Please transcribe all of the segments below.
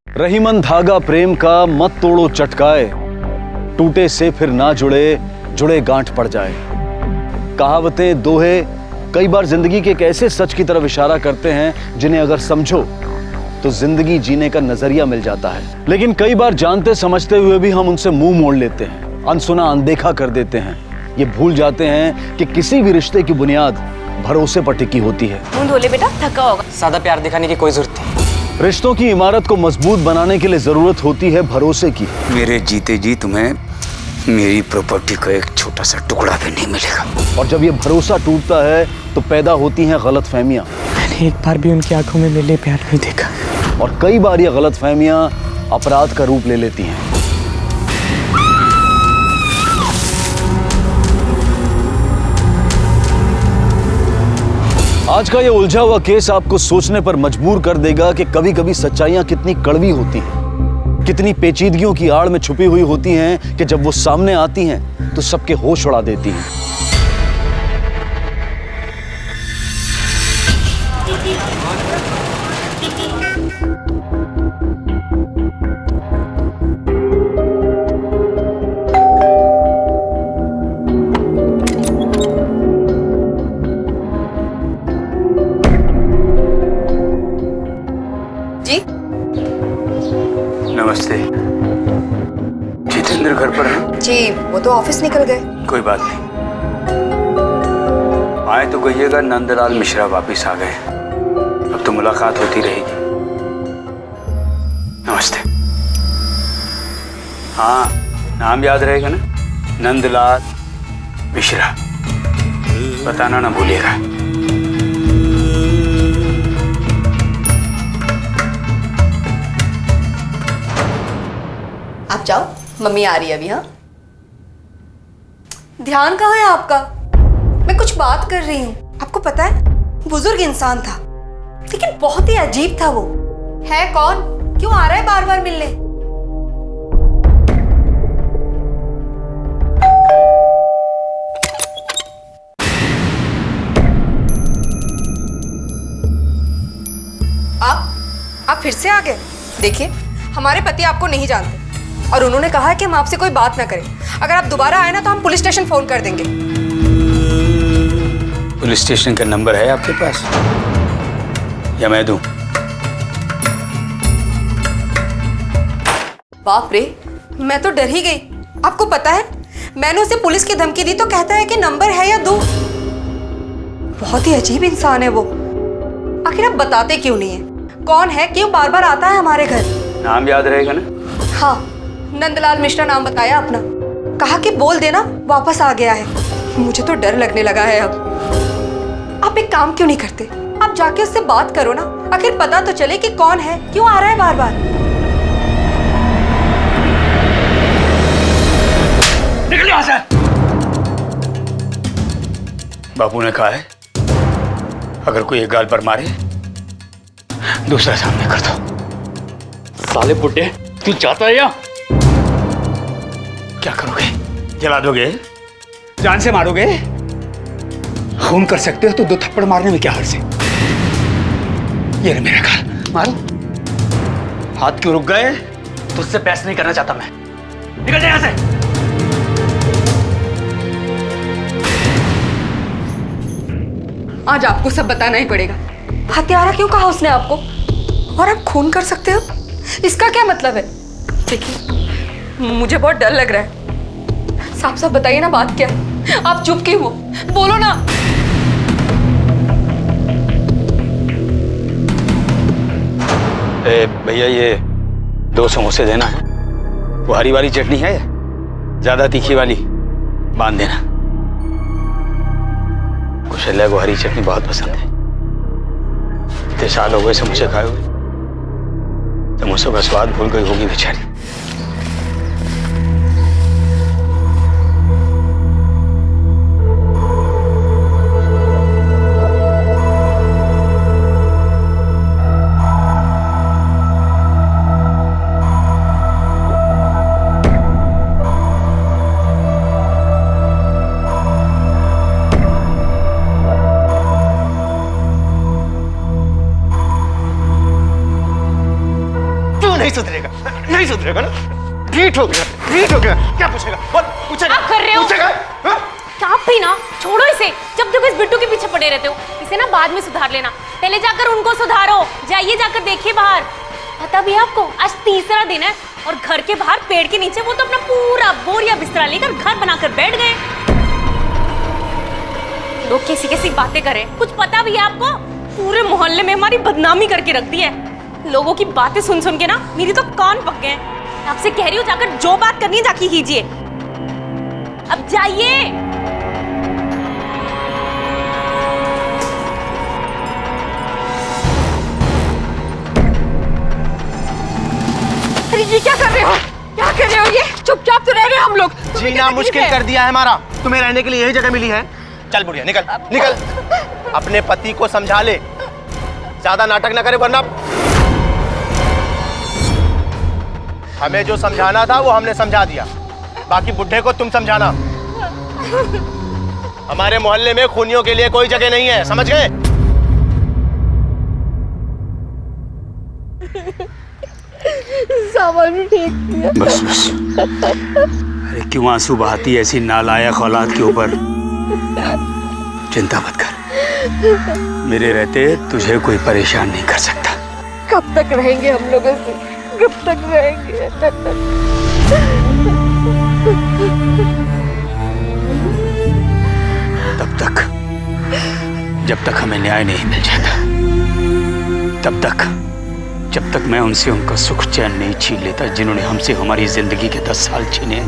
रहीमन धागा प्रेम का मत तोड़ो चटकाए, टूटे से फिर ना जुड़े, जुड़े गांठ पड़ जाए। कहावतें, दोहे कई बार जिंदगी के एक ऐसे सच की तरफ इशारा करते हैं जिन्हें अगर समझो तो जिंदगी जीने का नजरिया मिल जाता है। लेकिन कई बार जानते समझते हुए भी हम उनसे मुंह मोड़ लेते हैं, अनसुना अनदेखा कर देते हैं। ये भूल जाते हैं कि किसी भी रिश्ते की बुनियाद भरोसे पर टिकी होती है। मुंह धो ले बेटा, थका होगा। ज्यादा प्यार दिखाने की कोई जरूरत नहीं। रिश्तों की इमारत को मजबूत बनाने के लिए जरूरत होती है भरोसे की। मेरे जीते जी तुम्हें मेरी प्रॉपर्टी का एक छोटा सा टुकड़ा भी नहीं मिलेगा। और जब ये भरोसा टूटता है तो पैदा होती हैं गलतफहमियां। मैंने एक बार भी उनकी आंखों में मेरे लिए प्यार नहीं देखा। और कई बार ये गलतफहमियां अपराध का रूप ले लेती हैं। आज का ये उलझा हुआ केस आपको सोचने पर मजबूर कर देगा कि कभी कभी सच्चाइयां कितनी कड़वी होती हैं, कितनी पेचीदगियों की आड़ में छुपी हुई होती हैं कि जब वो सामने आती हैं तो सबके होश उड़ा देती हैं। नमस्ते। जितेंद्र घर पर है? जी, वो तो ऑफिस निकल गए। कोई बात नहीं, आए तो कहिएगा नंदलाल मिश्रा वापिस आ गए। अब तो मुलाकात होती रहेगी। नमस्ते। हाँ, नाम याद रहेगा ना? नंदलाल मिश्रा। बताना ना भूलिएगा। आप जाओ, मम्मी आ रही है अभी। हाँ, ध्यान कहाँ है आपका? मैं कुछ बात कर रही हूँ। आपको पता है, बुजुर्ग इंसान था लेकिन बहुत ही अजीब था। वो है कौन? क्यों आ रहा है बार बार मिलने? आप फिर से आ गए। देखिए, हमारे पति आपको नहीं जानते और उन्होंने कहा है कि हम आपसे कोई बात ना करें। अगर आप दोबारा आए ना तो हम पुलिस स्टेशन फोन कर देंगे। पुलिस स्टेशन का नंबर है आपके पास या मैं दूं? बाप रे, मैं तो डर ही गई। आपको पता है, मैंने उसे पुलिस की धमकी दी तो कहता है कि नंबर है या दूं। बहुत ही अजीब इंसान है वो। आखिर आप बताते क्यों नहीं है? कौन है? क्यों बार बार आता है हमारे घर? नाम याद रहेगा ना? हाँ, नंदलाल मिश्रा नाम बताया अपना। कहा कि बोल देना वापस आ गया है। मुझे तो डर लगने लगा है अब। आप एक काम क्यों नहीं करते? आप जाके उससे बात करो ना, आखिर पता तो चले कि कौन है, क्यों आ रहा है बार बार। निकल यहां से। बापू ने कहा है अगर कोई एक गाल पर मारे दूसरा सामने कर दो। साले बुड्ढे, तू चाहता है या? क्या करोगे? जला दोगे? जान से मारोगे? खून कर सकते हो तो 2 थप्पड़ मारने में क्या हर्ज है? ये मेरा गाल मारो। हाथ क्यों रुक गए? तुझसे बहस नहीं करना चाहता मैं। निकल जा यहां से। आज आपको सब बताना ही पड़ेगा। हत्यारा क्यों कहा उसने आपको? और आप खून कर सकते हो, इसका क्या मतलब है? देखिए, मुझे बहुत डर लग रहा है। साफ साफ बताइए ना, बात क्या है? आप चुप क्यों हो? बोलो ना। भैया, ये 2 समोसे देना है। वो हरी वाली चटनी है, ज्यादा तीखी वाली बांध देना। कुशल्या को हरी चटनी बहुत पसंद है। इतने साल हो गए समोसे खाए हुए, समोसों का स्वाद भूल गई होगी बेचारी। सुधरेगा, नहीं सुधरेगा ना। ढीठ हो गया, क्या पूछेगा? बोल, पूछेगा? आप कर रहे हो? पूछेगा? हाँ? आप भी ना छोड़ो इसे, जब देखो इस बिट्टू के पीछे पड़े रहते हो। इसे ना बाद में सुधार लेना, पहले जाकर उनको सुधारो। जाइए जाकर देखिए बाहर। पता भी है आपको, आज तीसरा दिन है और घर के बाहर पेड़ के नीचे वो तो अपना पूरा बोरिया बिस्तरा लेकर घर बनाकर बैठ गए। लोग कैसी कैसी बातें करें, कुछ पता भी है आपको? पूरे मोहल्ले में हमारी बदनामी करके रख दी है। लोगों की बातें सुन सुन के ना मेरी तो कान पक गए। आपसे कह रही हूँ, जाकर जो बात करनी है जाके कीजिए। अब जाइए। अरे ये क्या कर रहे हो? क्या कर रहे हो? ये चुपचाप तो रह रहे हैं हम लोग। जीना मुश्किल कर दिया है हमारा। तुम्हें रहने के लिए यही जगह मिली है। चल बुढ़िया, निकल निकल। अपने पति को समझा ले, ज्यादा नाटक ना करे वरना। हमें जो समझाना था वो हमने समझा दिया, बाकी बुढ़े को तुम समझाना। हमारे मोहल्ले में खूनियों के लिए कोई जगह नहीं है, समझ गए? सामान भी फेंक दिया। बस बस, अरे क्यों आंसू बहाती ऐसी नालायक औलाद के ऊपर? चिंता मत कर, मेरे रहते तुझे कोई परेशान नहीं कर सकता। कब तक रहेंगे हम लोग ऐसे? कब तक रहेंगे? तब तक जब तक हमें न्याय नहीं मिल जाता, तब तक जब तक मैं उनसे उनका सुख चैन नहीं छीन लेता जिन्होंने हमसे हमारी जिंदगी के 10 साल छीने।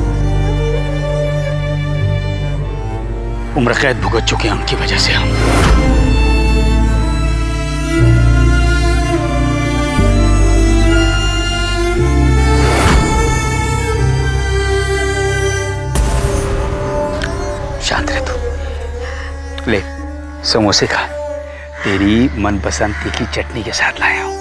उम्र कैद भुगत चुके हैं उनकी वजह से हम। शांत रह तू। ले समोसे खा, तेरी मनपसंद तीखी चटनी के साथ लाया हूं।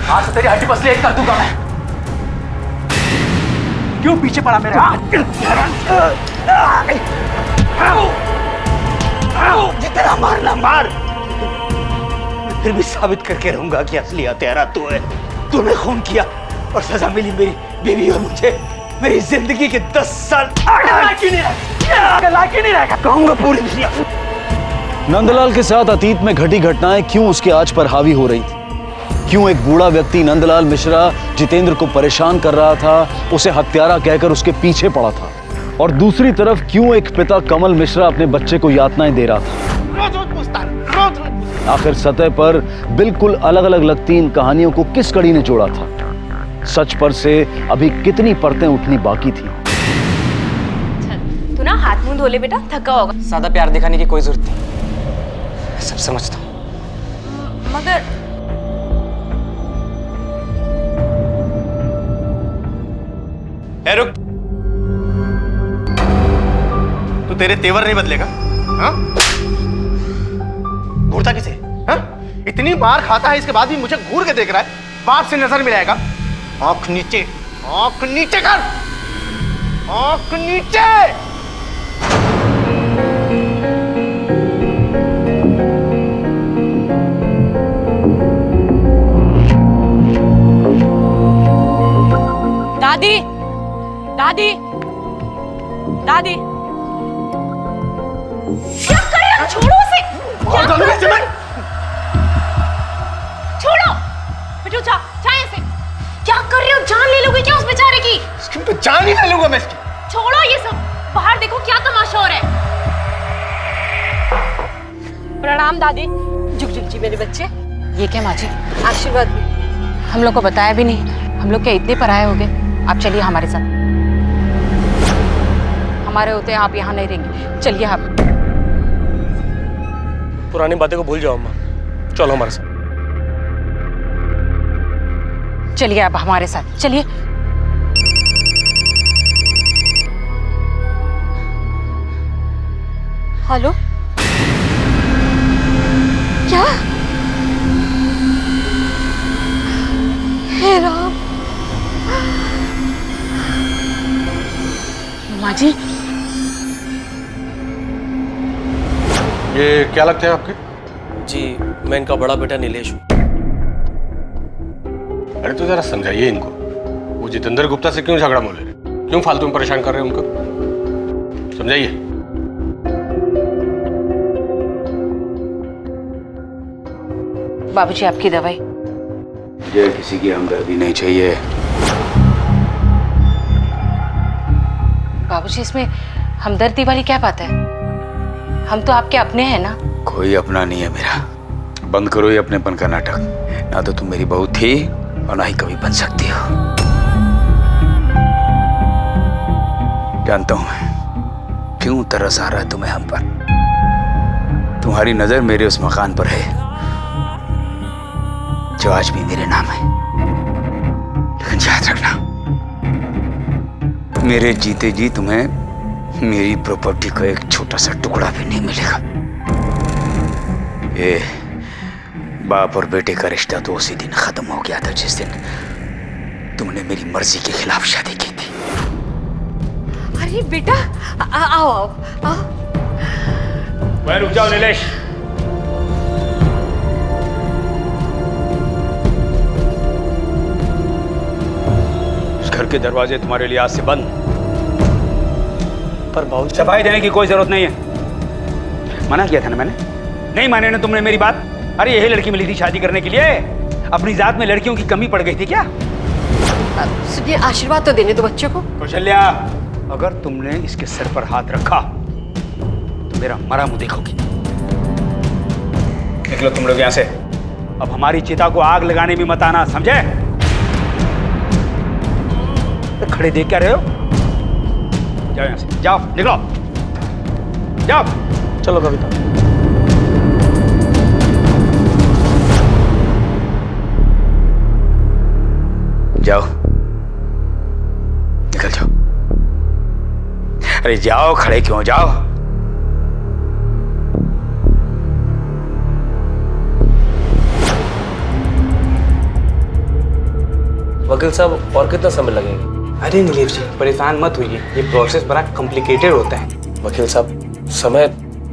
आज से तेरी हड्डी पसली एक कर दूंगा मैं। क्यों पीछे पड़ा मेरे? जितना मारना मार, फिर भी साबित करके रहूंगा कि असली हत्यारा तू है। तूने खून किया और सजा मिली मेरी बीवी और मुझे। मेरी जिंदगी के 10 साल लायक ही नहीं रहेगा, कहूंगा पूरी दुनिया। नंदलाल के साथ अतीत में घटी घटनाएं क्यों उसके आज पर हावी हो रही थी? क्यों एक बूढ़ा व्यक्ति नंदलाल मिश्रा जितेंद्र को परेशान कर रहा था, उसे हत्यारा कहकर उसके पीछे पड़ा था, और दूसरी तरफ क्यों एक पिता कमल मिश्रा अपने बच्चे को यातनाएं दे रहा था? आखिर सतह पर बिल्कुल अलग अलग लगती इन कहानियों को किस कड़ी ने जोड़ा था? सच पर से अभी कितनी परतें उठनी बाकी थी? तू ना हाथ मुंह धो ले बेटा, थका होगा। ज्यादा प्यार दिखाने की कोई जरूरत नहीं, सब समझता हूँ। मगर रुक, तू तेरे तेवर नहीं बदलेगा? हाँ? घूरता किसे? हाँ? इतनी मार खाता है, इसके बाद भी मुझे घूर के देख रहा है। बाप से नजर मिलाएगा? आंख नीचे, आंख नीचे कर, आंख नीचे। दादी, दादी, दादी, क्या कर रहे हो? छोड़ो उसे। और डालूंगा इसे मैं। छोड़ो बेटू, चाहे इसे। क्या कर रहे हो? जान ले लोगे क्या उस बेचारे की? इसकी तो जान ही ले लूंगा मैं इसकी। छोड़ो ये सब, बाहर देखो क्या तमाशा हो रहा है। प्रणाम दादी। जुग जुग जी मेरे बच्चे। ये क्या माँ जी? आशीर्वाद भी। हम लोग को बताया भी नहीं। हम लोग क्या इतने पराये हो गए? आप चलिए हमारे साथ। हमारे होते आप यहाँ नहीं रहेंगे, चलिए आप। पुरानी बातें को भूल जाओ अम्मा, चलो हमारे साथ। चलिए आप हमारे साथ, चलिए। हेलो, क्या? हे राम। माँ जी, ये क्या लगते हैं आपके? जी, मैं इनका बड़ा बेटा नीलेश हूँ। अरे तो जरा समझाइए इनको, वो जितेंद्र गुप्ता से क्यों झगड़ा मोल रहे, क्यों फालतू में परेशान कर रहे हैं उनको, समझाइए। बाबूजी आपकी दवाई। मुझे किसी की हमदर्दी नहीं चाहिए। बाबूजी इसमें हमदर्दी वाली क्या बात है? हम तो आपके अपने हैं ना। कोई अपना नहीं है मेरा। बंद करो ये अपनेपन का नाटक। ना तो तुम मेरी बहू थी और ना ही कभी बन सकती हो। जानता हूं मैं क्यों तरस आ रहा है तुम्हें हम पर। तुम्हारी नजर मेरे उस मकान पर है जो आज भी मेरे नाम है। लेकिन याद रखना, मेरे जीते जी तुम्हें मेरी प्रॉपर्टी का एक छोटा सा टुकड़ा भी नहीं मिलेगा। ये बाप और बेटे का रिश्ता तो उसी दिन खत्म हो गया था जिस दिन तुमने मेरी मर्जी के खिलाफ शादी की थी। अरे बेटा, आओ आओ आओ। वह रुक जाओ नीलेश। इस घर के दरवाजे तुम्हारे लिए आज से बंद। पर बाबू सफाई देने की कोई जरूरत नहीं है। मना किया था ना मैंने, नहीं माने ना तुमने मेरी बात। अरे यही लड़की मिली थी शादी करने के लिए। अपनी जात में लड़कियों की कमी पड़ गई थी क्या? सुनिए, आशीर्वाद तो देने दो बच्चों को। कौशल्या, अगर तुमने इसके सर पर हाथ रखा तो मेरा मरा मुंह देखोगी। निकलो तुम लोग यहाँ से। अब हमारी चिता को आग लगाने में मत आना, समझे? तो खड़े देख क्या रहे हो? जाओ यहाँ से, जाओ, निकलो, जाओ। चलो कविता। जाओ, निकल जाओ। अरे जाओ, खड़े क्यों? जाओ। वकील साहब, और कितना समय लगेगा? अरे नीलेश जी, परेशान मत होइए, ये प्रोसेस बड़ा कॉम्प्लिकेटेड होता है। वकील साहब, समय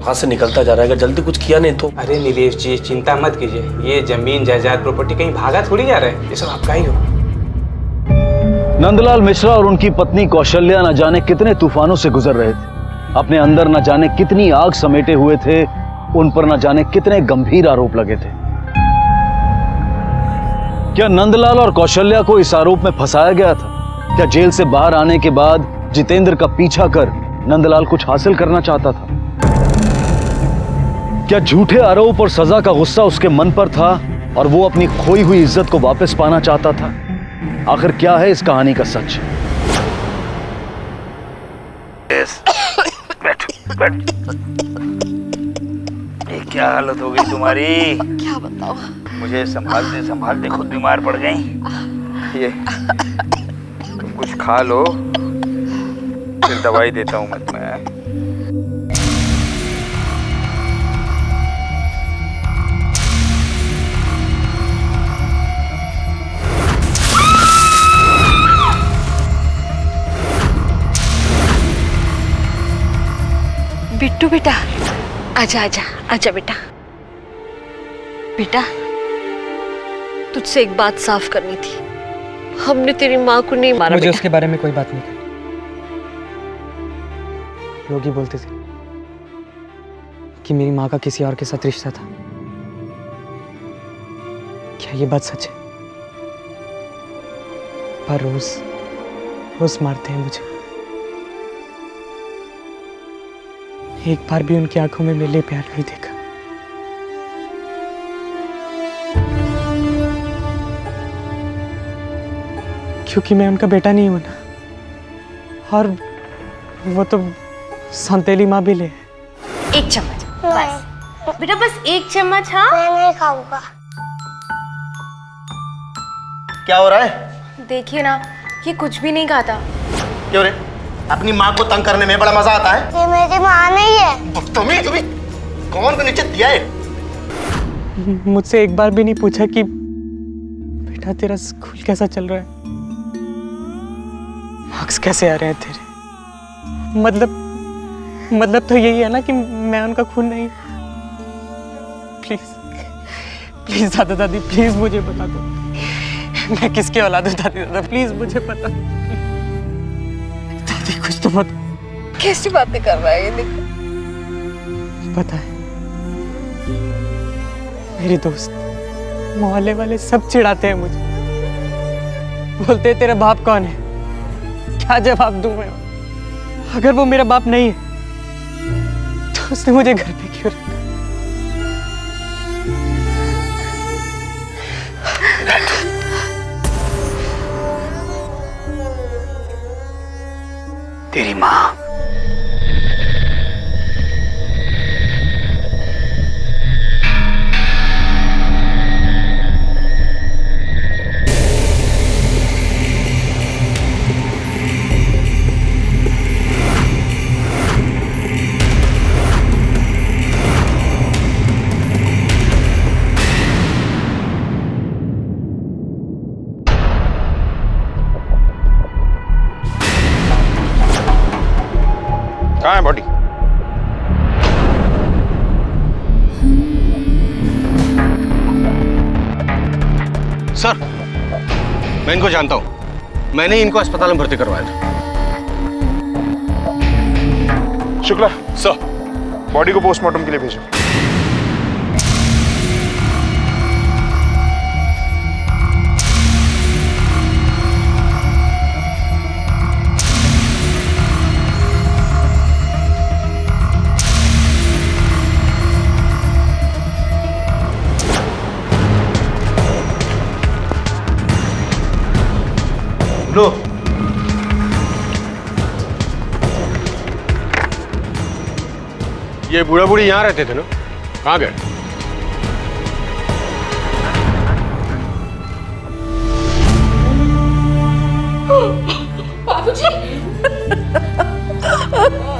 हाथ से निकलता जा रहा है, अगर जल्दी कुछ किया नहीं तो। अरे नीलेश जी, चिंता मत कीजिए, ये जमीन जायदाद प्रॉपर्टी कहीं भागा थोड़ी जा रहा है, ये सब आपका ही हो। नंदलाल मिश्रा और उनकी पत्नी कौशल्या न जाने कितने तूफानों से गुजर रहे थे। अपने अंदर न जाने कितनी आग समेटे हुए थे। उन पर न जाने कितने गंभीर आरोप लगे थे। क्या नंदलाल और कौशल्या को इस आरोप में फंसाया गया था? क्या जेल से बाहर आने के बाद जितेंद्र का पीछा कर नंदलाल कुछ हासिल करना चाहता था? क्या झूठे आरोप और सजा का गुस्सा उसके मन पर था और वो अपनी खोई हुई इज्जत को वापस पाना चाहता था? आखिर क्या है इस कहानी का सच? ये क्या हालत हो गई तुम्हारी? क्या बताओ? मुझे संभालते संभालते खुद बीमार पड़ गई। ये तुम कुछ खा लो, फिर दवाई देता हूँ मैं तुम्हें। बिट्टू बेटा, आजा आजा आजा बेटा। बेटा, तुझसे एक बात साफ करनी थी। हमने तेरी माँ को नहीं मारा। मुझे बेटा, उसके बारे में कोई बात नहीं करनी। लोग ही बोलते थे कि मेरी माँ का किसी और के साथ रिश्ता था। क्या ये बात सच है? पर रोज रोज मारते हैं मुझे। एक बार भी उनकी आंखों में मेरे लिए प्यार नहीं देखा। क्योंकि मैं उनका बेटा नहीं हूं ना, और वो तो संतेली माँ भी ले। एक चम्मच बस बेटा, बस एक चम्मच। हाँ मैं नहीं खाऊंगा। क्या हो रहा है? देखिए ना, ये कुछ भी नहीं खाता। क्यों रे? अपनी माँ को तंग करने में बड़ा मजा आता है? ये मेरी माँ नहीं है। तुम्हें कौन को नीचे दिया है? मुझसे एक बार भी नहीं पूछा कि बेटा तेरा स्कूल कैसा चल रहा है, मार्क्स कैसे आ रहे हैं तेरे। मतलब तो यही है ना कि मैं उनका खून नहीं। प्लीज दादा दादी, प्लीज मुझे बता दो मैं किसके औलाद हूँ। दादी दादा प्लीज मुझे बता। दादी कुछ तो मत। कैसी बातें कर रहा है ये, देखो। पता है, मेरे दोस्त मोहल्ले वाले सब चिढ़ाते हैं मुझे, बोलते हैं तेरा बाप कौन है। क्या जवाब दूं मैं? अगर वो मेरा बाप नहीं है तो उसने मुझे घर पे क्यों रखा? तेरी माँ कहाँ है बॉडी? सर, मैं इनको जानता हूं। मैंने इनको अस्पताल में भर्ती करवाया था। शुक्ला सर, बॉडी को पोस्टमार्टम के लिए भेजो। लो, ये बूढ़ा बूढ़ी यहाँ रहते थे ना? कहाँ गए? बाबूजी,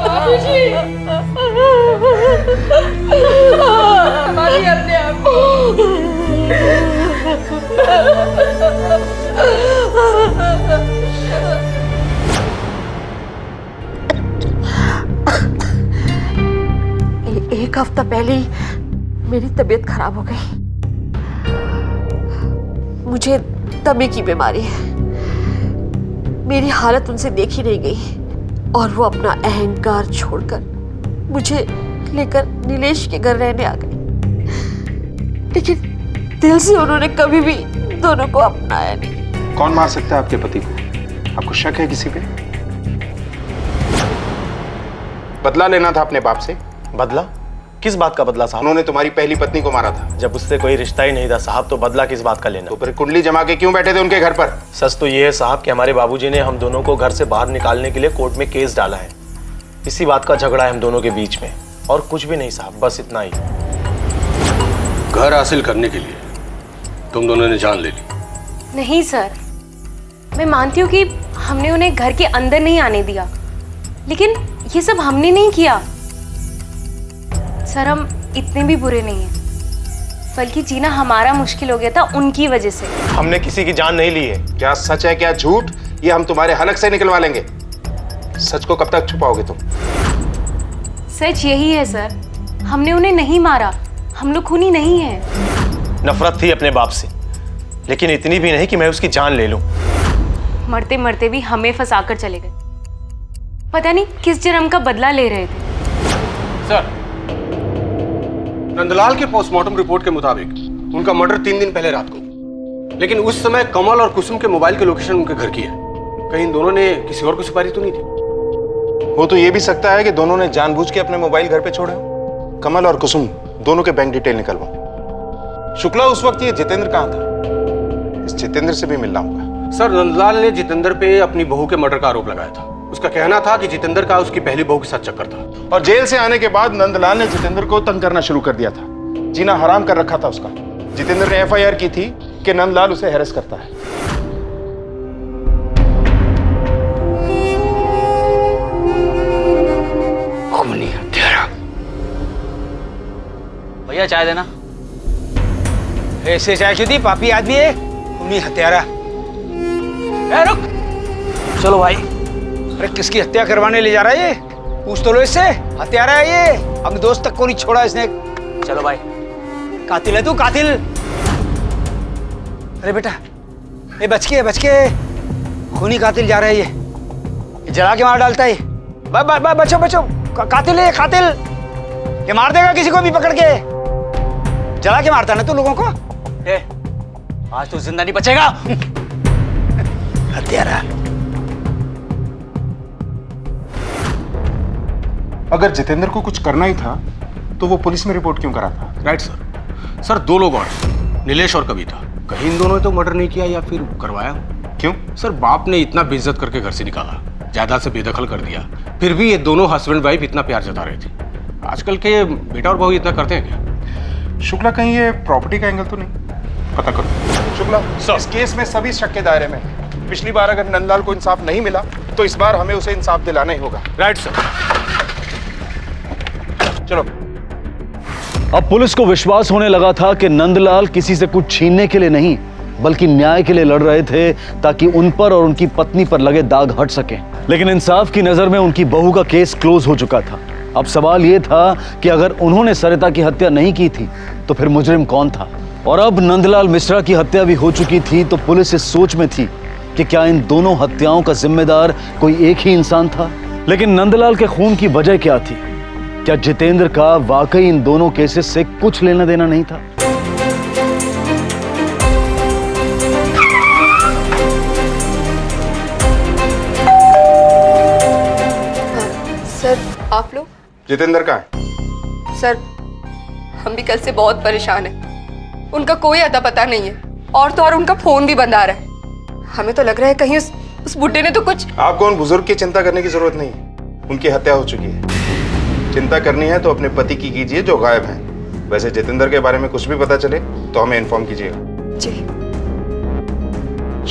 बाबूजी, हमारी अपने आप एक हफ्ता पहले ही मेरी तबीयत खराब हो गई। मुझे दमे की बीमारी है। मेरी हालत उनसे देखी नहीं गई और वो अपना अहंकार छोड़कर मुझे लेकर नीलेश के घर रहने आ गए। लेकिन दिल से उन्होंने कभी भी दोनों को अपनाया नहीं। कौन मार सकता है आपके पति को? आपको शक है किसी पे? बदला लेना था अपने बाप से। बदला? किस बात का बदला साहब? उन्होंने तुम्हारी पहली पत्नी को मारा था। जब उससे कोई रिश्ता ही नहीं था साहब, तो बदला किस बात का लेना? तो फिर कुंडली जमा के क्यों बैठे थे उनके घर पर? सच तो ये है साहब कि हमारे बाबूजी ने हम दोनों को घर से बाहर निकालने के लिए कोर्ट में केस डाला है। इसी बात का झगड़ा है हम दोनों के बीच में, और कुछ भी नहीं साहब, बस इतना ही। घर हासिल करने के लिए तुम दोनों ने जान ले ली? नहीं सर, मैं मानती हूँ कि हमने उन्हें घर के अंदर नहीं आने दिया, लेकिन ये सब हमने नहीं किया। सर, हम इतने भी बुरे नहीं हैं, बल्कि जीना हमारा मुश्किल हो गया था उनकी वजह से। हमने किसी की जान नहीं ली है। क्या सच है क्या झूठ, ये हम तुम्हारे हलक से निकलवा लेंगे। सच को कब तक छुपाओगे तुम? सच यही है सर, हमने उन्हें नहीं मारा, हम लोग खूनी नहीं हैं। नफरत थी अपने बाप से, लेकिन इतनी भी नहीं कि मैं उसकी जान ले लूं। मरते मरते भी हमें फंसाकर चले गए। पता नहीं किस जन्म का बदला ले रहे थे। सर, नंदलाल के पोस्टमार्टम रिपोर्ट के मुताबिक उनका मर्डर 3 दिन पहले रात को, लेकिन उस समय कमल और कुसुम के मोबाइल की लोकेशन उनके घर की है। कहीं इन दोनों ने किसी और को सुपारी तो नहीं दी? हो तो ये भी सकता है कि दोनों ने जानबूझ के अपने मोबाइल घर पे छोड़े हो। कमल और कुसुम दोनों के बैंक डिटेल निकलवाओ। शुक्ला, उस वक्त ये जितेंद्र कहाँ था? इस जितेंद्र से भी मिलना होगा। सर, नंदलाल ने जितेंद्र पे अपनी बहू के मर्डर का आरोप लगाया था। उसका कहना था कि जितेंद्र का उसकी पहली बहू के साथ चक्कर था। और जेल से आने के बाद नंदलाल ने जितेंद्र को तंग करना शुरू कर दिया था, जीना हराम कर रखा था उसका। जितेंद्र ने एफआईआर की थी कि नंदलाल उसे हैरेस करता है। खूनी हत्यारा। भैया चाय देना। ऐसे चाय शुद्धि पापी आदमी है, खूनी हत्यारा। ए रुक, चलो भाई। अरे किसकी हत्या करवाने ले जा रहा है ये? पूछ तो लो इससे। हत्यारा है ये, हम दोस्त तक को नहीं छोड़ा इसने। चलो भाई, कातिल है तू, कातिल। अरे बेटा, ये बच के खूनी कातिल जा रहा है ये जला के मार डालता है। बचो, कातिल है, कातिल। ये मार देगा किसी को भी पकड़ के। जला के मारता ना तू लोगों को। आज तो जिंदा नहीं बचेगा। हत्यारा। अगर जितेंद्र को कुछ करना ही था तो वो पुलिस में रिपोर्ट क्यों करा था? Right sir. सर, दो लोग और, नीलेश और कविता। कहीं इन दोनों ने तो मर्डर नहीं किया या फिर करवाया? क्यों? सर, बाप ने इतना बेइज्जत करके घर से निकाला, जायदाद से बेदखल कर दिया, फिर भी ये दोनों हस्बैंड वाइफ इतना प्यार जता रहे थे। आजकल के बेटा और बहू इतना करते हैं क्या? शुक्ला, कहीं ये प्रॉपर्टी का एंगल तो नहीं? पता करो। शुक्ला, इस केस में सभी शक के दायरे में। पिछली बार अगर नंदलाल को इंसाफ नहीं मिला तो इस बार हमें उसे इंसाफ दिलाना ही होगा। Right sir. चलो। अब पुलिस को विश्वास होने लगा था कि नंदलाल किसी से कुछ छीनने के लिए नहीं बल्कि न्याय के लिए लड़ रहे थे ताकि उन पर और उनकी पत्नी पर लगे दाग हट सके। लेकिन इंसाफ की नजर में उनकी बहू का केस क्लोज हो चुका था। अब सवाल यह था कि अगर उन्होंने सरिता की हत्या नहीं की थी तो फिर मुजरिम कौन था? और अब नंदलाल मिश्रा की हत्या भी हो चुकी थी तो पुलिस इस सोच में थी कि क्या इन दोनों हत्याओं का जिम्मेदार कोई एक ही इंसान था। लेकिन नंदलाल के खून की वजह क्या थी? क्या जितेंद्र का वाकई इन दोनों केसेस से कुछ लेना देना नहीं था? सर, आप लोग? जितेंद्र कहाँ है? सर, हम भी कल से बहुत परेशान हैं। उनका कोई अता पता नहीं है और तो और उनका फोन भी बंद आ रहा है। हमें तो लग रहा है कहीं उस बुड्ढे ने तो कुछ। आपको उन बुजुर्ग की चिंता करने की जरूरत नहीं है, उनकी हत्या हो चुकी है। चिंता करनी है तो अपने पति की कीजिए जो गायब हैं। वैसे जितेंद्र के बारे में कुछ भी पता चले तो हमें इन्फॉर्म कीजिएगा। जी।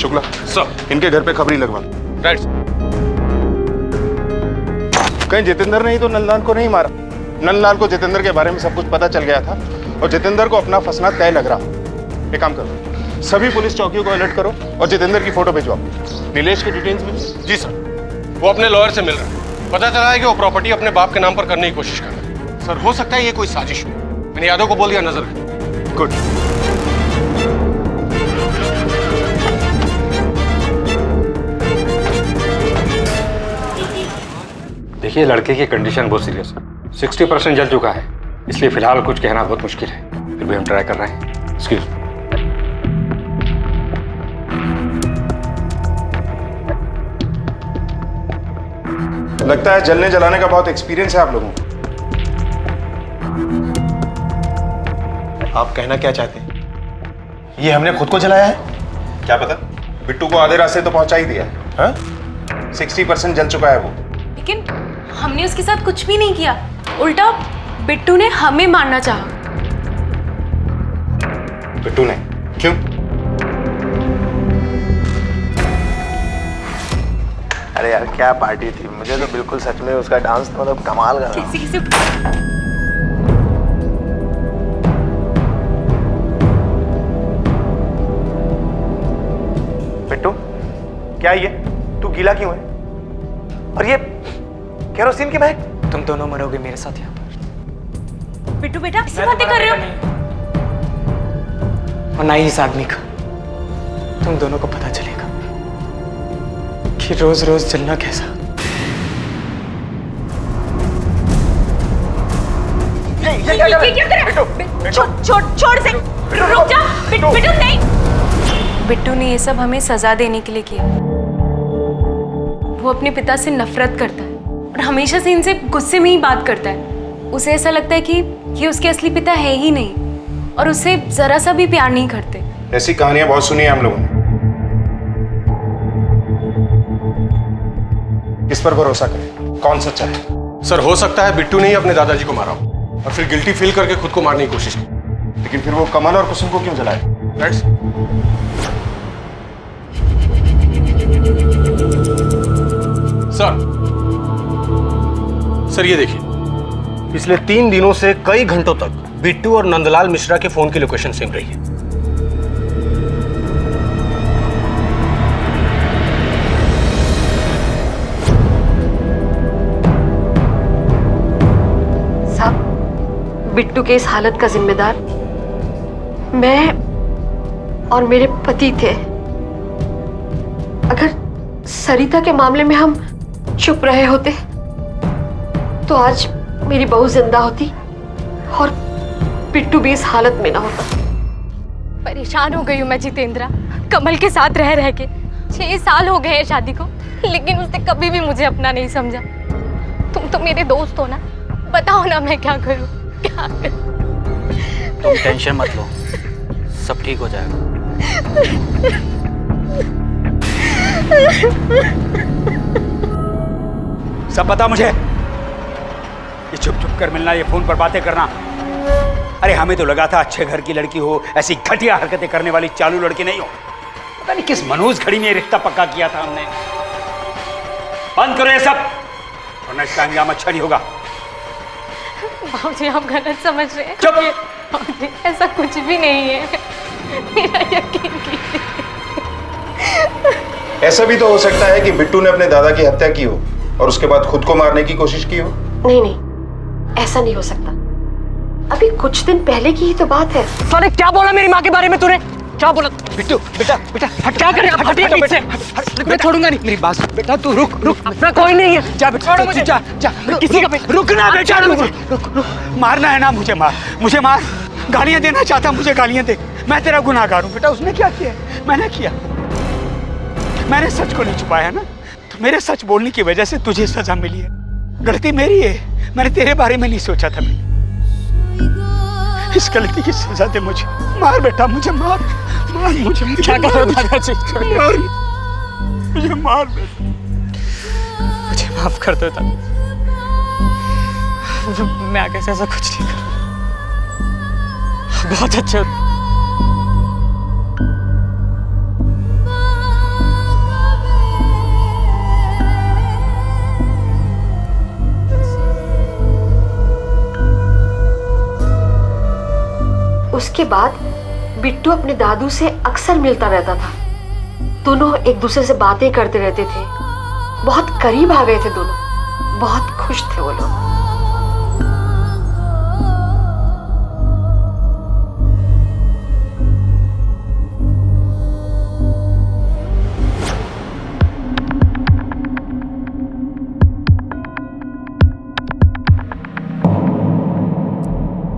शुक्ला सर, इनके घर पे खबरी लगवा। राइट। कहीं जितेंद्र ने ही तो नंदलाल को नहीं मारा? नंदलाल को जितेंद्र के बारे में सब कुछ पता चल गया था और जितेंद्र को अपना फंसना तय लग रहा। एक काम करो, सभी पुलिस चौकियों को अलर्ट करो और जितेंद्र की फोटो भिजवाओ। नीलेश की डिटेल्स मिली? जी सर, वो अपने लॉयर से मिल रहा है। पता चला है कि वो प्रॉपर्टी अपने बाप के नाम पर करने की कोशिश कर रहा है। सर, हो सकता है ये कोई साजिश हो। मैंने यादव को बोल दिया नजर रखें। गुड। देखिए, लड़के की कंडीशन बहुत सीरियस है। 60% जल चुका है, इसलिए फिलहाल कुछ कहना बहुत मुश्किल है। फिर भी हम ट्राई कर रहे हैं। Excuse me. लगता है जलने जलाने का बहुत एक्सपीरियंस है आप लोगों को। आप कहना क्या चाहते हैं? ये हमने खुद को जलाया है? क्या पता, बिट्टू को आधे रास्ते तो पहुंचा ही दिया है। हाँ? 60% जल चुका है वो। लेकिन हमने उसके साथ कुछ भी नहीं किया, उल्टा बिट्टू ने हमें मारना चाहा। बिट्टू ने? क्यों? अरे यार, क्या पार्टी थी। मुझे तो बिल्कुल सच में उसका डांस तो मतलब कमाल का था। बिट्टू, क्या ये? तू गीला क्यों है? और ये केरोसिन की महक? तुम दोनों मरोगे मेरे साथ यहाँ पर। बिट्टू बेटा, किससे बातें कर रहे हो? और ना ही इस आदमी का। तुम दोनों को पता चलेगा कि रोज रोज जलना कैसा। ये क्या कर रहे हो? छोड़ से, रुक जा। बिट्टू नहीं। बिट्टू ने ये सब हमें सजा देने के लिए किया। वो अपने पिता से नफरत करता है और हमेशा से इनसे गुस्से में ही बात करता है। उसे ऐसा लगता है कि ये उसके असली पिता है ही नहीं और उससे जरा सा भी प्यार नहीं करते। ऐसी कहानियां बहुत सुनी है हम लोगों ने। इस पर भरोसा करें, कौन सच्चा है? सर हो सकता है बिट्टू ने ही अपने दादाजी को मारा हो और फिर गिल्टी फील करके खुद को मारने की कोशिश की। लेकिन फिर वो कमल और कुसुम को क्यों जलाए? राइट्स। सर ये देखिए, पिछले 3 दिनों से कई घंटों तक बिट्टू और नंदलाल मिश्रा के फोन की लोकेशन सेम रही है। साहब, बिट्टू के इस हालत का जिम्मेदार मैं और मेरे पति थे। अगर सरिता के मामले में हम चुप रहे होते तो आज मेरी बहू जिंदा होती और बिट्टू भी इस हालत में ना होता। परेशान हो गई हूँ मैं जितेंद्रा, कमल के साथ रह रह के। 6 साल हो गए हैं शादी को, लेकिन उसने कभी भी मुझे अपना नहीं समझा। तुम तो मेरे दोस्त हो ना, बताओ ना मैं क्या करूँ, क्या करूँ? तुम टेंशन मत लो, सब ठीक हो जाएगा। सब पता मुझे। ये चुप चुप कर मिलना, ये फोन पर बातें करना। अरे हमें तो लगा था अच्छे घर की लड़की हो, ऐसी घटिया हरकतें करने वाली चालू लड़की नहीं हो। पता नहीं किस मनोज घड़ी में रिश्ता पक्का किया था हमने। बंद करो ये सब, वरना इसका अंजाम अच्छा नहीं होगा। बाबूजी आप गलत समझ रहे हैं। चुप! बाबूजी ऐसा कुछ भी नहीं है, मेरा यकीन कीजिए। ऐसा भी तो हो सकता है कि बिट्टू ने अपने दादा की हत्या की हो और उसके बाद खुद को मारने की कोशिश की हो। नहीं नहीं, ऐसा नहीं हो सकता। अभी कुछ दिन पहले की ही तो बात है। साले क्या बोला मेरी माँ के बारे में तूने? क्या बोला? बिट्टू बेटा बेटा हट, क्या कर रहे हो? हटिए पीछे। मैं छोड़ूंगा नहीं। मेरी बात सुन बेटा, तू रुक रुक। अपना कोई नहीं है। जा बेटा, जा जा। किसी का रुकना बेटा, रुक। मारना है ना मुझे, मुझे मार। गालियां देना चाहता, मुझे गालियां दे। मैं तेरा गुनाहगार हूँ बेटा। उसने क्या किया? मैंने किया। मैंने सच को नहीं छुपाया ना, तो मेरे सच बोलने की वजह से तुझे सजा मिली है। गलती मेरी है, मैंने तेरे बारे में नहीं सोचा था। मैं इस गलती की सजा दे मुझे। मार बेटा, मुझे मार मुझे। क्या कर रहे हो दादाजी? मुझे मार बेटा, मुझे माफ कर दो दादा, मैं आगे से ऐसा कुछ नहीं करूँगा। बहुत अच्छे हो। उसके बाद बिट्टू अपने दादू से अक्सर मिलता रहता था। दोनों एक दूसरे से बातें करते रहते थे। बहुत करीब आ गए थे दोनों। बहुत खुश थे वो लोग।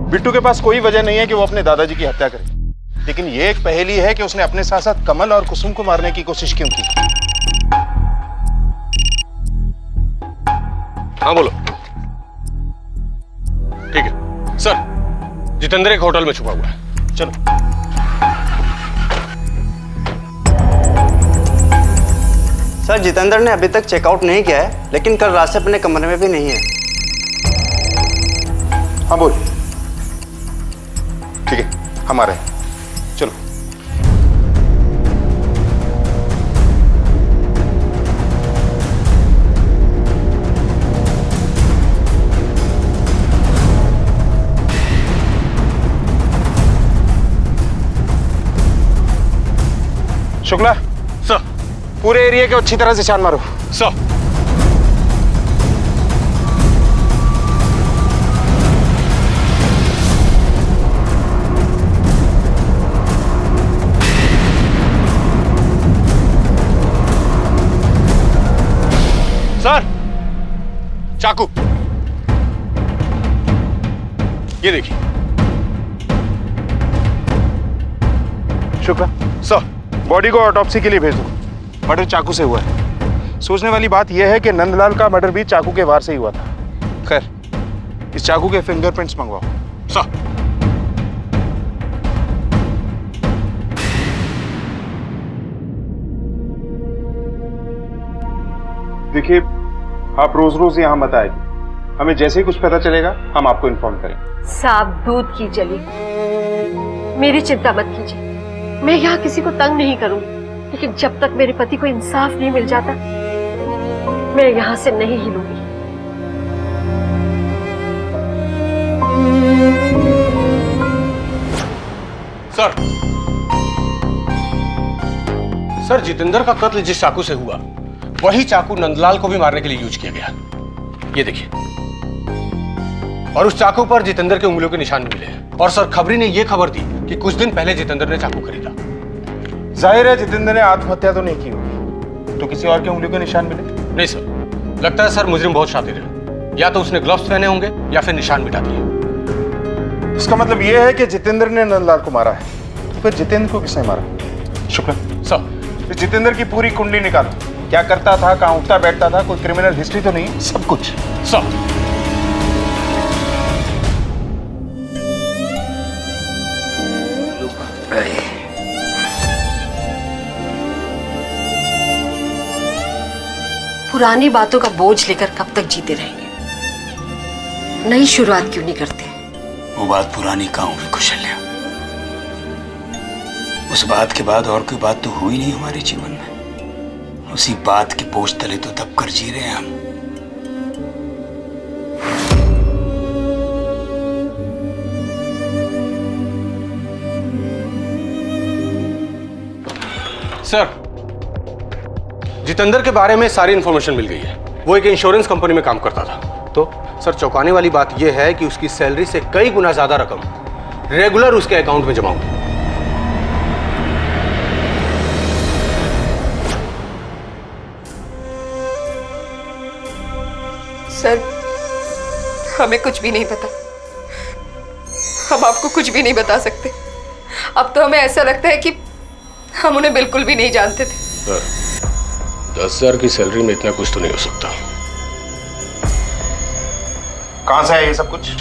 बिट्टू के पास कोई वजह नहीं है कि वो अपने दादाजी की हत्या करे, लेकिन ये एक पहेली है कि उसने अपने साथ साथ कमल और कुसुम को मारने की कोशिश क्यों की। हाँ बोलो। ठीक है सर, जितेंद्र एक होटल में छुपा हुआ है, चलो। सर जितेंद्र ने अभी तक चेकआउट नहीं किया है, लेकिन कल रात से अपने कमरे में भी नहीं है। हाँ बोल। ठीक है, हम आ रहे हैं, चलो। शुक्ला सर, पूरे एरिया को अच्छी तरह से छान मारो। सर। सर, चाकू ये देखिए। शुक्ला सर, बॉडी को ऑटोप्सी के लिए भेज दो। मर्डर चाकू से हुआ है। सोचने वाली बात यह है कि नंदलाल का मर्डर भी चाकू के वार से ही हुआ था। खैर, इस चाकू के फिंगरप्रिंट्स मंगवाओ। सर। देखिए, आप रोज रोज यहाँ मत आएगी। हमें जैसे ही कुछ पता चलेगा हम आपको इन्फॉर्म करेंगे। साफ दूध की जली, मेरी चिंता मत कीजिए। मैं यहाँ किसी को तंग नहीं करूंगी, लेकिन जब तक मेरे पति को इंसाफ नहीं मिल जाता मैं यहाँ से नहीं हिलूंगी। सर, जितेंद्र का कत्ल जिस चाकू से हुआ वही चाकू नंदलाल को भी मारने के लिए यूज किया गया। ये देखिए, और उस चाकू पर जितेंद्र के उंगलियों के निशान भी मिले हैं। और सर, खबरी ने यह खबर दी कि कुछ दिन पहले जितेंद्र ने चाकू खरीदा। जाहिर है जितेंद्र ने आत्महत्या तो नहीं की होगी, तो किसी और के उंगलियों के निशान मिले? नहीं सर, लगता है सर मुजरिम बहुत शातिर है। या तो उसने ग्लव्स पहने होंगे या फिर निशान मिटा दिए। इसका मतलब यह है कि जितेंद्र ने नंदलाल को मारा है। तो फिर जितेंद्र को किसने मारा? शुक्ला सर, इस जितेंद्र की पूरी कुंडली निकालो। क्या करता था, कहाँ उठता बैठता था, कोई क्रिमिनल हिस्ट्री तो नहीं? सब कुछ। सर, पुरानी बातों का बोझ लेकर कब तक जीते रहेंगे? नई शुरुआत क्यों नहीं करते? वो बात पुरानी कहाँ हुई कौशल्या? उस बात के बाद और कोई बात तो हुई नहीं हमारे जीवन में। उसी बात के बोझ तले तो दब कर जी रहे हैं हम। सर, जितेंद्र के बारे में सारी इंफॉर्मेशन मिल गई है। वो एक इंश्योरेंस कंपनी में काम करता था। तो सर, चौंकाने वाली बात यह है कि उसकी सैलरी से कई गुना ज्यादा रकम रेगुलर उसके अकाउंट में जमा होती है। सर, हमें कुछ भी नहीं पता। हम आपको कुछ भी नहीं बता सकते। अब तो हमें ऐसा लगता है कि हम उन्हें बिल्कुल भी नहीं जानते थे। सर, 10,000 की सैलरी में इतना कुछ तो नहीं हो सकता। कहां से है ये सब कुछ?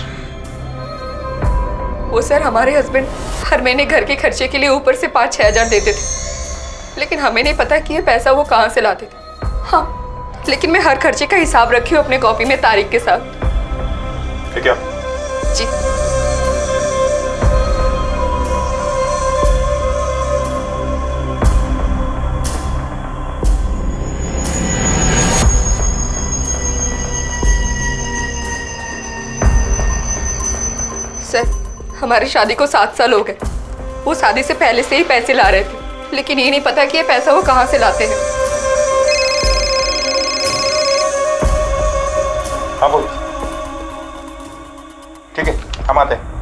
वो सर, हमारे हस्बैंड हर महीने घर के खर्चे के लिए ऊपर से 5-6 हज़ार देते थे, लेकिन हमें नहीं पता कि ये पैसा वो कहाँ से लाते थे। हाँ, लेकिन मैं हर खर्चे का हिसाब रखी हूँ अपने कॉपी में तारीख के साथ। ठीक है जी। सर, हमारी शादी को 7 साल हो गए। वो शादी से पहले से ही पैसे ला रहे थे, लेकिन ये नहीं पता कि ये पैसा वो कहाँ से लाते हैं। हाँ बोल। ठीक है, हम आते हैं।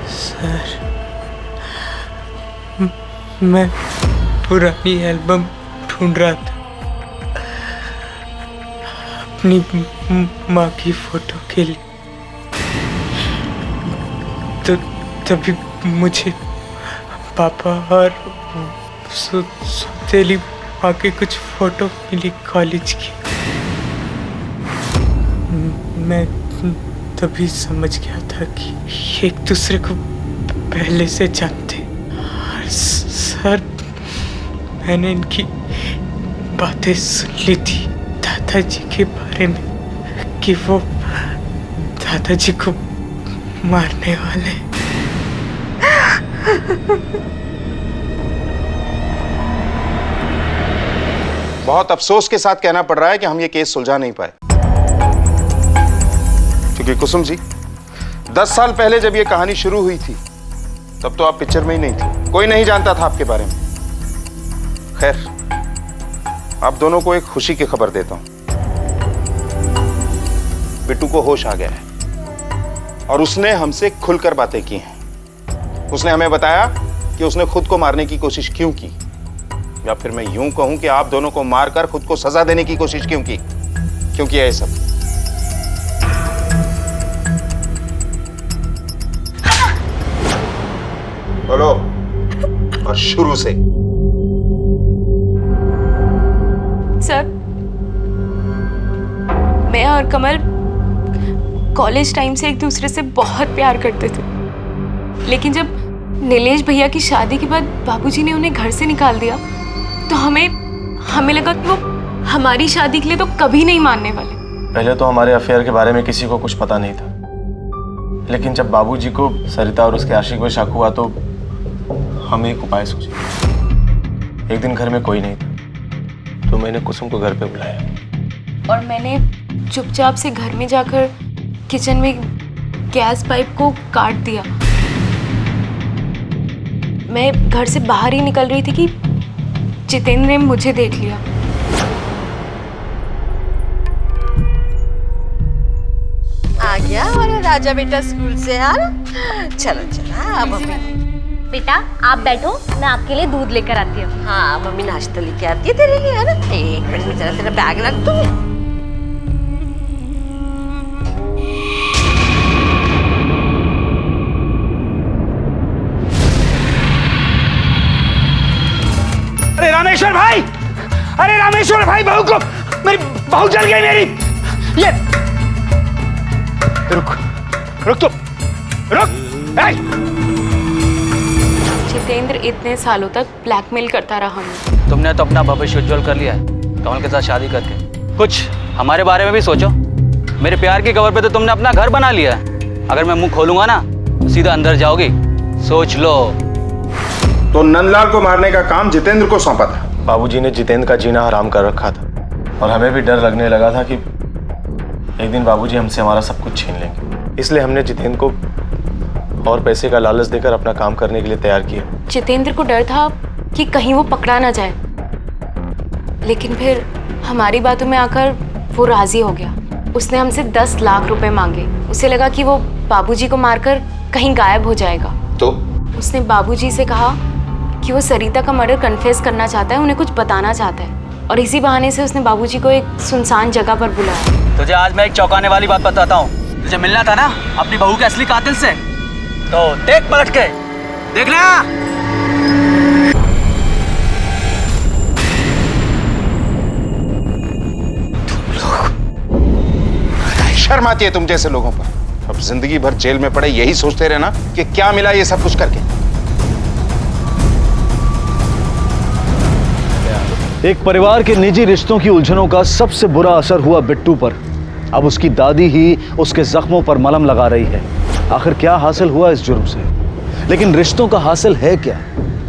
सर, मैं पुरानी एल्बम ढूंढ रहा था अपनी माँ की फोटो के लिए, तो तभी मुझे पापा और सौतेली माँ की कुछ फोटो मिली कॉलेज की। मैं तभी समझ गया था कि एक दूसरे को पहले से जानते। और सर, मैंने इनकी बातें सुन ली थी दादाजी के बारे में कि वो दादाजी को मारने वाले। बहुत अफसोस के साथ कहना पड़ रहा है कि हम ये केस सुलझा नहीं पाए, क्योंकि कुसुम जी 10 साल पहले जब ये कहानी शुरू हुई थी तब तो आप पिक्चर में ही नहीं थे, कोई नहीं जानता था आपके बारे में। खैर, आप दोनों को एक खुशी की खबर देता हूं। बिट्टू को होश आ गया है और उसने हमसे खुलकर बातें की हैं। उसने हमें बताया कि उसने खुद को मारने की कोशिश क्यों की, या फिर मैं यूं कहूं कि आप दोनों को मारकर खुद को सजा देने की कोशिश क्यों की, क्यों किया ये सब। बोलो, और शुरू से। और कमल कॉलेज टाइम से एक दूसरे से बहुत प्यार करते थे, लेकिन जब नीलेश भैया की शादी के बाद बाबूजी ने उन्हें घर से निकाल दिया तो हमें लगा कि वो हमारी शादी के लिए तो कभी नहीं मानने वाले। पहले तो हमारे अफेयर के बारे में किसी को कुछ पता नहीं था, लेकिन जब बाबूजी को सरिता और उसके आशिक में शक हुआ तो हम एक उपाय सोचे। एक दिन घर में कोई नहीं था तो मैंने कुसुम को घर पे बुलाया और मैंने चुपचाप से घर में जाकर किचन में गैस पाइप को काट दिया। मैं घर से बाहर ही निकल रही थी कि जितेंद्र ने मुझे देख लिया। आ गया हमारा राजा बेटा स्कूल से। यार चलो चलो अब बेटा आप बैठो, मैं आपके लिए दूध लेकर आती हूँ। हाँ मम्मी नाश्ता लेके आती है तेरे लिए। यार एक मिनट में जरा तेरा बैग रख दूँ। अरे रामेश्वर भाई, अरे रामेश्वर भाई, बहू को मेरी बहू जल गई मेरी। ये रुक रुक तो रुक। जितेंद्र इतने सालों तक ब्लैकमेल करता रहा मुझे। तुमने तो अपना भविष्य उज्जवल कर लिया है कमल के साथ शादी करके। कुछ हमारे बारे में भी सोचो। मेरे प्यार की कवर पे तो तुमने अपना घर बना लिया है। अगर मैं मुंह खोलूंगा ना तो सीधा अंदर जाओगी, सोच लो। तो नंदलाल को मारने का काम जितेंद्र को सौंपा था। बाबूजी ने जितेंद्र का जीना हराम कर रखा था और हमें भी डर लगने लगा था कि एक दिन बाबूजी हमसे हमारा सब कुछ छीन लेंगे। इसलिए हमने जितेंद्र को और पैसे का लालच देकर अपना काम करने के लिए तैयार किया। जितेंद्र को डर था कि कहीं वो पकड़ा ना जाए, लेकिन फिर हमारी बातों में आकर वो राजी हो गया। उसने हमसे 10 लाख रुपए मांगे। उसे लगा कि वो बाबूजी को मारकर कहीं गायब हो जाएगा। तो उसने बाबूजी से कहा कि वो सरिता का मर्डर कन्फेस करना चाहता है, उन्हें कुछ बताना चाहता है, और इसी बहाने से उसने बाबूजी को एक सुनसान जगह पर बुलाया। तुझे आज मैं एक चौंकाने वाली बात बताता हूँ। तुझे मिलना था ना अपनी बहू के असली कातिल से, तो देख पलट के देख ले। शर्म आती है तुम जैसे लोगों पर। अब जिंदगी भर जेल में पड़े यही सोचते रहना कि क्या मिला ये सब कुछ करके। एक परिवार के निजी रिश्तों की उलझनों का सबसे बुरा असर हुआ बिट्टू पर। अब उसकी दादी ही उसके जख्मों पर मलहम लगा रही है। आखिर क्या हासिल हुआ इस जुर्म से? लेकिन रिश्तों का हासिल है क्या?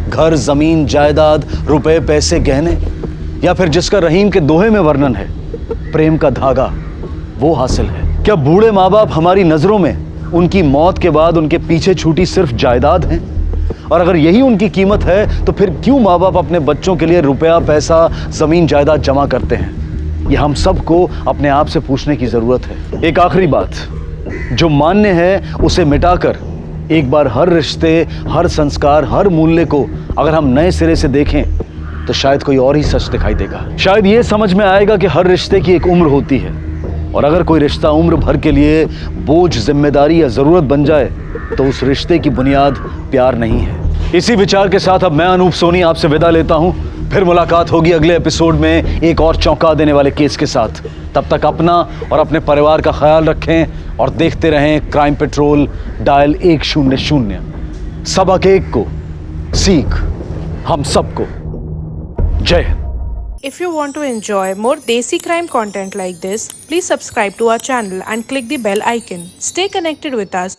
घर, जमीन, जायदाद, रुपए, पैसे, गहने, या फिर जिसका रहीम के दोहे में वर्णन है, प्रेम का धागा, वो हासिल है? क्या बूढ़े माँ बाप हमारी नजरों में उनकी मौत के बाद उनके पीछे छूटी सिर्फ जायदाद है? और अगर यही उनकी कीमत है तो फिर क्यों माँ बाप अपने बच्चों के लिए रुपया, पैसा, जमीन, जायदाद जमा करते हैं? ये हम सबको अपने आप से पूछने की जरूरत है। एक आखिरी बात, जो मान्य है उसे मिटाकर एक बार हर रिश्ते, हर संस्कार, हर मूल्य को अगर हम नए सिरे से देखें तो शायद कोई और ही सच दिखाई देगा। शायद ये समझ में आएगा कि हर रिश्ते की एक उम्र होती है, और अगर कोई रिश्ता उम्र भर के लिए बोझ, जिम्मेदारी या जरूरत बन जाए तो उस रिश्ते की बुनियाद प्यार नहीं है। इसी विचार के साथ अब मैं अनूप सोनी आपसे विदा लेता हूं। फिर मुलाकात होगी अगले एपिसोड में एक और चौंका देने वाले केस के साथ। तब तक अपना और अपने परिवार का ख्याल रखें और देखते रहें क्राइम पेट्रोल डायल 100। सबक एक को सीख हम सबको। जय Hind. If you want to enjoy more Desi crime content like this, please subscribe to our channel and click the bell icon. Stay connected with us.